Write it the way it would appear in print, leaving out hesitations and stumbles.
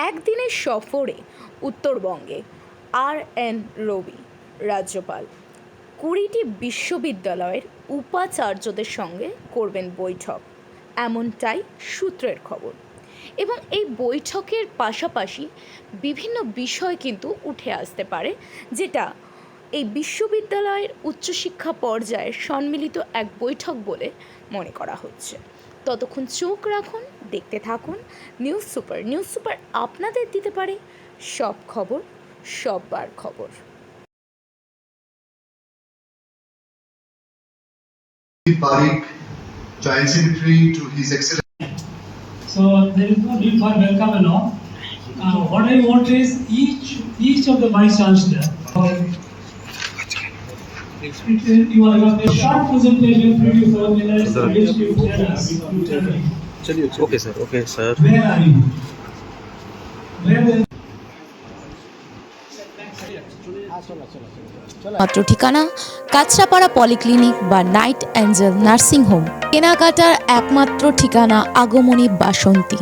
একদিনের সফরে উত্তরবঙ্গে আর.এন. রবি রাজ্যপাল 20টি বিশ্ববিদ্যালয়ের উপাচার্যদের সঙ্গে করবেন বৈঠক, এমনটাই সূত্রের খবর। এবং এই বৈঠকের পাশাপাশি বিভিন্ন বিষয় কিন্তু উঠে আসতে পারে, যেটা এই বিশ্ববিদ্যালয়ের উচ্চশিক্ষা পর্যায়ের সম্মিলিত এক বৈঠক বলে মনে করা হচ্ছে। ততক্ষণ চোখ রাখুন, দেখতে থাকুন নিউজ সুপার। নিউজ সুপার আপনাদের দিতে পারে সব খবর, সববার খবর। Parikh, Joint Secretary to His Excellency. So there is no need for welcome and all. What I want is each of the vice chancellor. You have a short presentation, 3 to 4 minutes, which you tell us. Okay, sir. Okay, sir. Where are you? Where is মাত্র ঠিকানা Kanchrapara polyclinic বা night Angel nursing home. কেনাকাটার একমাত্র ঠিকানা আগমনী বাসন্তী।